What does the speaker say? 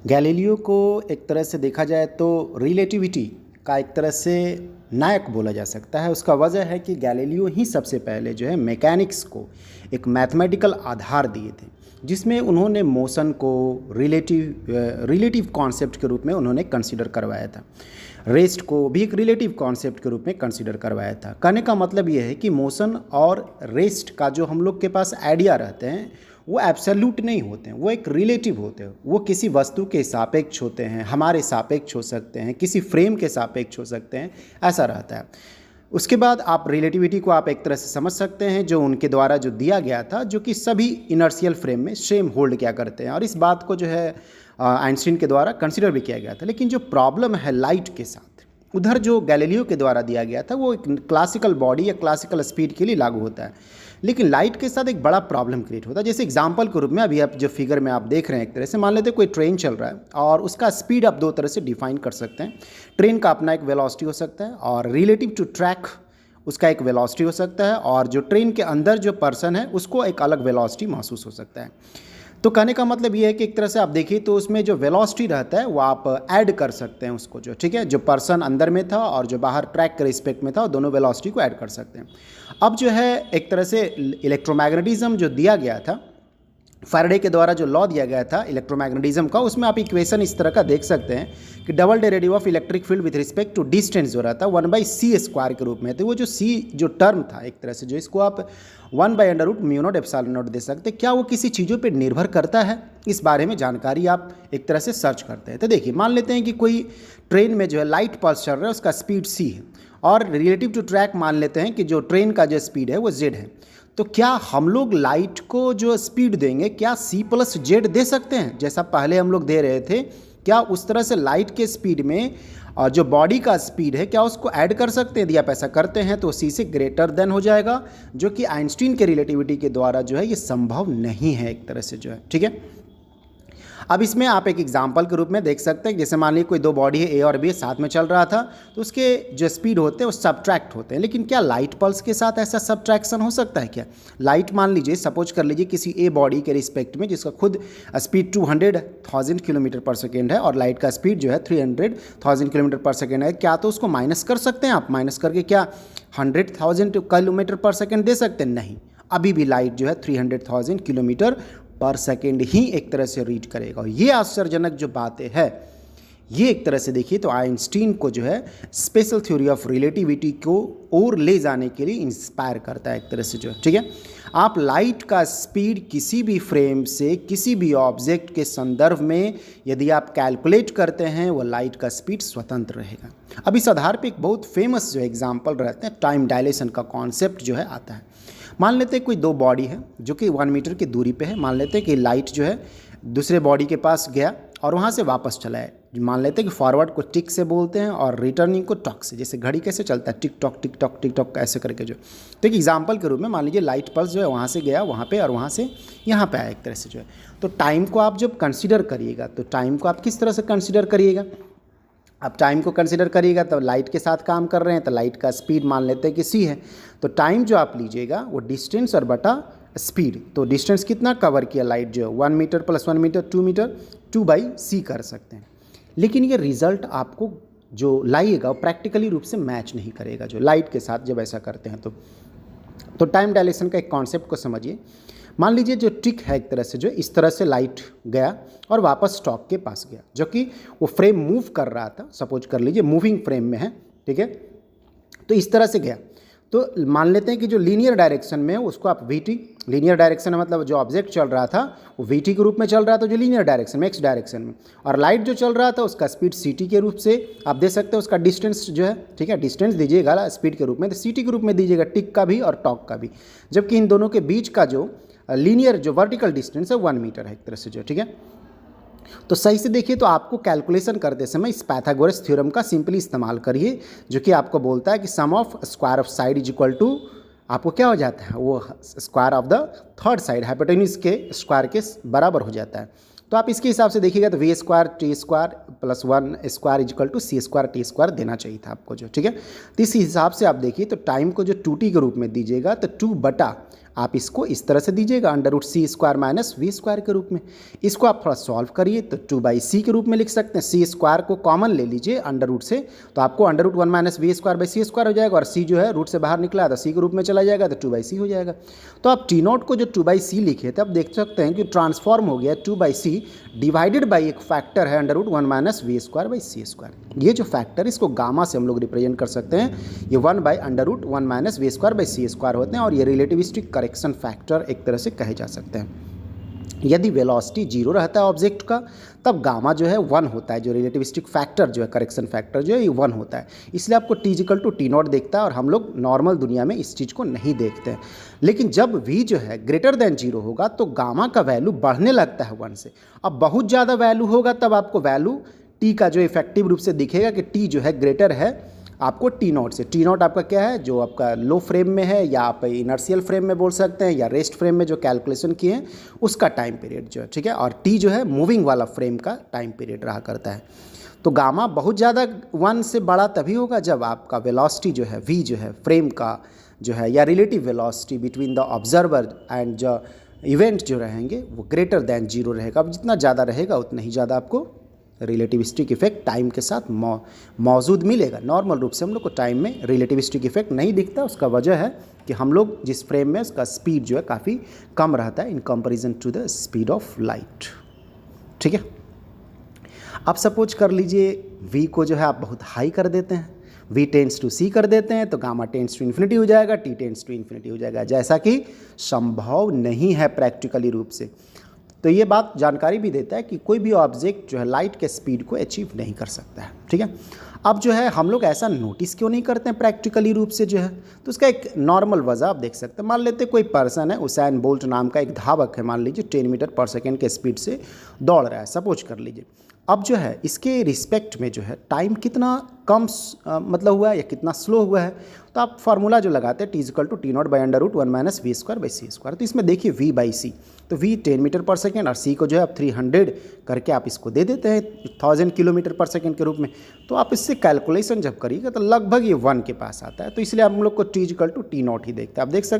Galileo को एक तरह से देखा जाए तो रिलेटिविटी का एक तरह से नायक बोला जा सकता है। उसका वजह है कि गैलीलियो ही सबसे पहले जो है मैकेनिक्स को एक मैथमेटिकल आधार दिए थे, जिसमें उन्होंने मोशन को रिलेटिव कॉन्सेप्ट के रूप में उन्होंने कंसीडर करवाया था। रेस्ट को भी एक रिलेटिव कॉन्सेप्ट के रूप में कंसीडर करवाया था। कहने का मतलब ये है कि मोशन और रेस्ट का जो हम लोग के पास आइडिया रहते हैं वो एब्सोल्यूट नहीं होते हैं, वो एक रिलेटिव होते हैं। वो किसी वस्तु के सापेक्ष होते हैं, हमारे सापेक्ष हो सकते हैं, किसी फ्रेम के सापेक्ष हो सकते हैं, ऐसा रहता है। उसके बाद आप रिलेटिविटी को आप एक तरह से समझ सकते हैं जो उनके द्वारा जो दिया गया था, जो कि सभी इनर्शियल फ्रेम में सेम होल्ड किया करते हैं। और इस बात को जो है आइंस्टीन के द्वारा कंसिडर भी किया गया था। लेकिन जो प्रॉब्लम है लाइट के साथ, उधर जो गैलीलियो के द्वारा दिया गया था वो एक क्लासिकल बॉडी या क्लासिकल स्पीड के लिए लागू होता है, लेकिन लाइट के साथ एक बड़ा प्रॉब्लम क्रिएट होता है। जैसे एग्जांपल के रूप में अभी आप जो फिगर में आप देख रहे हैं, एक तरह से मान लेते हैं कोई ट्रेन चल रहा है और उसका स्पीड आप दो तरह से डिफाइन कर सकते हैं। ट्रेन का अपना एक वेलोसिटी हो सकता है और रिलेटिव टू ट्रैक उसका एक वेलोसिटी हो सकता है, और जो ट्रेन के अंदर जो पर्सन है उसको एक अलग वेलोसिटी महसूस हो सकता है। तो कहने का मतलब ये है कि एक तरह से आप देखिए तो उसमें जो वेलोसिटी रहता है वो आप ऐड कर सकते हैं उसको, जो ठीक है, जो पर्सन अंदर में था और जो बाहर ट्रैक के रिस्पेक्ट में था, दोनों वेलोसिटी को ऐड कर सकते हैं। अब जो है एक तरह से इलेक्ट्रोमैग्नेटिज्म जो दिया गया था, फैराडे के द्वारा जो लॉ दिया गया था इलेक्ट्रोमैग्नेटिज्म का, उसमें आप इक्वेशन इस तरह का देख सकते हैं कि double derivative of electric field with respect to distance जो रहता है 1/c² के रूप में। तो वो जो c जो टर्म था एक तरह से, जो इसको आप 1/√μ0 दे सकते हैं। क्या वो किसी चीज़ों पर निर्भर करता है, इस बारे में जानकारी आप एक तरह से सर्च करते हैं। तो देखिए, मान लेते हैं कि कोई ट्रेन में जो है लाइट पल्स चल रहा है, उसका स्पीड c है, और रिलेटिव टू ट्रैक मान लेते हैं कि जो ट्रेन का जो स्पीड है वो z है। तो क्या हम लोग लाइट को जो स्पीड देंगे, क्या c+z दे सकते हैं जैसा पहले हम लोग दे रहे थे? क्या उस तरह से लाइट के स्पीड में और जो बॉडी का स्पीड है, क्या उसको ऐड कर सकते हैं? यदि आप ऐसा करते हैं तो c से ग्रेटर देन हो जाएगा, जो कि आइंस्टीन के रिलेटिविटी के द्वारा जो है ये संभव नहीं है एक तरह से, जो है ठीक है। अब इसमें आप एक एग्जाम्पल के रूप में देख सकते हैं, जैसे मान लीजिए कोई दो बॉडी है ए और बी साथ में चल रहा था, तो उसके जो स्पीड होते हैं वो सब्ट्रैक्ट होते हैं। लेकिन क्या लाइट पल्स के साथ ऐसा सब्ट्रैक्शन हो सकता है क्या? लाइट मान लीजिए, सपोज कर लीजिए किसी ए बॉडी के रिस्पेक्ट में जिसका खुद स्पीड 200,000 किलोमीटर पर सेकेंड है और लाइट का स्पीड जो है 300,000 किलोमीटर पर सेकेंड है, क्या तो उसको माइनस कर सकते हैं आप? माइनस करके क्या 100,000 किलोमीटर पर सेकेंड दे सकते हैं? नहीं, अभी भी लाइट जो है 300,000 किलोमीटर पर सेकेंड ही एक तरह से रीड करेगा। ये आश्चर्यजनक जो बातें है, ये एक तरह से देखिए तो आइंस्टीन को जो है स्पेशल थ्योरी ऑफ रिलेटिविटी को और ले जाने के लिए इंस्पायर करता है एक तरह से, जो है ठीक है। आप लाइट का स्पीड किसी भी फ्रेम से किसी भी ऑब्जेक्ट के संदर्भ में यदि आप कैलकुलेट करते हैं, वो लाइट का स्पीड स्वतंत्र रहेगा। अब इस आधार पे एक बहुत फेमस जो एग्जाम्पल रहते हैं, टाइम डायलेशन का कॉन्सेप्ट जो है आता है। मान लेते हैं कोई दो बॉडी है जो कि 1 मीटर की दूरी पे है। मान लेते हैं कि लाइट जो है दूसरे बॉडी के पास गया और वहाँ से वापस चला है। मान लेते हैं कि फॉरवर्ड को टिक से बोलते हैं और रिटर्निंग को टॉक से, जैसे घड़ी कैसे चलता है, tick tock tick tock tick tock ऐसे करके। जो तो एक एग्जाम्पल के रूप में मान लीजिए लाइट पल्स जो है वहाँ से गया वहाँ पे और वहाँ से यहाँ पे आया एक तरह से, जो है। तो टाइम को आप जब कंसिडर करिएगा तो टाइम को आप किस तरह से कंसिडर करिएगा? आप टाइम को कंसिडर करिएगा तो लाइट के साथ काम कर रहे हैं, तो लाइट का स्पीड मान लेते हैं कि c है। तो टाइम जो आप लीजिएगा वो डिस्टेंस और बटा स्पीड। तो डिस्टेंस कितना कवर किया लाइट जो है, 1 metre plus 1 metre 2 metre, 2/c कर सकते हैं। लेकिन ये रिजल्ट आपको जो लाइएगा वो प्रैक्टिकली रूप से मैच नहीं करेगा जो लाइट के साथ जब ऐसा करते हैं। तो टाइम डायलेशन का एक कॉन्सेप्ट को समझिए। मान लीजिए जो टिक है एक तरह से, जो इस तरह से लाइट गया और वापस स्टॉक के पास गया, जो कि वो फ्रेम मूव कर रहा था, सपोज कर लीजिए मूविंग फ्रेम में है, ठीक है। तो इस तरह से गया, तो मान लेते हैं कि जो लीनियर डायरेक्शन में है उसको आप वीटी, लीनियर डायरेक्शन मतलब जो ऑब्जेक्ट चल रहा था वो वीटी के रूप में चल रहा था, जो लीनियर डायरेक्शन में एक्स डायरेक्शन में, और लाइट जो चल रहा था उसका स्पीड ct के रूप से आप दे सकते हैं। उसका डिस्टेंस जो है, ठीक है, डिस्टेंस दीजिएगा स्पीड के रूप में, तो ct के रूप में दीजिएगा, टिक का भी और टॉक का भी। जबकि इन दोनों के बीच का जो लीनियर जो वर्टिकल डिस्टेंस है 1 मीटर है एक तरह से, जो ठीक है। तो सही से देखिए तो आपको कैलकुलेशन करते समय इस पाइथागोरस थ्योरम का सिंपली इस्तेमाल करिए, जो कि आपको बोलता है कि sum of square of side is equal to, आपको क्या हो जाता है, वो square of the third side hypotenuse के स्क्वायर के बराबर हो जाता है। तो आप इसके हिसाब से देखिएगा तो v² t² + 1² equal to c² t² देना चाहिए था आपको, जो ठीक है। तो इस हिसाब से आप देखिए तो टाइम को जो 2t के रूप में दीजिएगा तो 2 बटा आप इसको इस तरह से दीजिएगा √c² माइनस v² के रूप में। इसको आप थोड़ा सॉल्व करिए तो 2/c के रूप में लिख सकते हैं। c² को कॉमन ले लीजिए अंडर से, तो आपको √1 माइनस v²/c² हो जाएगा, और c जो है रूट से बाहर निकला तो c के रूप में चला जाएगा तो 2/c हो जाएगा। तो आप t0 को जो 2/c लिखे थे, अब देख सकते हैं कि ट्रांसफॉर्म हो गया 2/c डिवाइडेड बाई एक फैक्टर है √1 माइनस v²/c²। ये जो फैक्टर इसको गामा से हम लोग रिप्रेजेंट कर सकते हैं, ये 1/√1 माइनस v²/c² होते हैं, और ये रिलेटिविस्टिक करेक्शन फैक्टर एक तरह से कहे जा सकते हैं। यदि वेलोसिटी 0 रहता है ऑब्जेक्ट का, तब गामा जो है 1 होता है, जो रिलेटिविस्टिक फैक्टर जो है, करेक्शन फैक्टर जो है, ये 1 होता है। इसलिए आपको t=t0 देखता है, और हम लोग नॉर्मल दुनिया में इस चीज़ को नहीं देखते हैं। लेकिन जब v जो है ग्रेटर देन 0 होगा तो गामा का वैल्यू बढ़ने लगता है 1 से। अब बहुत ज़्यादा वैल्यू होगा तब आपको वैल्यू t का जो इफेक्टिव रूप से दिखेगा कि t जो है ग्रेटर है आपको t0 से। t0 आपका क्या है, जो आपका लो फ्रेम में है, या आप इनर्शियल फ्रेम में बोल सकते हैं, या रेस्ट फ्रेम में जो कैलकुलेशन किए हैं उसका टाइम पीरियड जो है, ठीक है। और t जो है मूविंग वाला फ्रेम का टाइम पीरियड रहा करता है। तो गामा बहुत ज़्यादा 1 से बड़ा तभी होगा जब आपका वेलोसिटी जो है v जो है फ्रेम का जो है, या relative velocity between the observer and जो इवेंट जो रहेंगे वो ग्रेटर देन 0 रहेगा। अब जितना ज़्यादा रहेगा उतना ही ज़्यादा आपको रिलेटिविस्टिक इफेक्ट टाइम के साथ मौजूद मिलेगा। नॉर्मल रूप से हम लोग को टाइम में रिलेटिविस्टिक इफेक्ट नहीं दिखता। उसका वजह है कि हम लोग जिस फ्रेम में उसका स्पीड जो है काफ़ी कम रहता है in comparison to the speed of light, ठीक है। अब सपोज कर लीजिए v को जो है आप बहुत हाई कर देते हैं, v टेंड्स टू c कर देते हैं, तो गामा टेंड्स टू इन्फिनिटी हो जाएगा, t टेंड्स टू इन्फिनिटी हो जाएगा, जैसा कि संभव नहीं है प्रैक्टिकली रूप से। तो ये बात जानकारी भी देता है कि कोई भी ऑब्जेक्ट जो है लाइट के स्पीड को अचीव नहीं कर सकता है, ठीक है। अब जो है हम लोग ऐसा नोटिस क्यों नहीं करते हैं प्रैक्टिकली रूप से जो है, तो उसका एक नॉर्मल वजह आप देख सकते हैं। मान लेते कोई पर्सन है, उसैन बोल्ट नाम का एक धावक है, मान लीजिए 10 मीटर पर सेकेंड के स्पीड से दौड़ रहा है, सपोज कर लीजिए। अब जो है इसके रिस्पेक्ट में जो है टाइम कितना कम मतलब हुआ है या कितना स्लो हुआ है, तो आप फार्मूला जो लगाते हैं t=t0/√1 माइनस v²/c²। तो इसमें देखिए v/c, तो v 10 मीटर पर सेकेंड और c को जो है आप 300 करके आप इसको दे देते हैं 1000 किलोमीटर पर सेकेंड के रूप में। तो आप इससे कैलकुलेशन जब करिएगा तो लगभग ये 1 के पास आता है। तो इसलिए हम लोग को t=t0 ही देखते हैं। आप देख सकते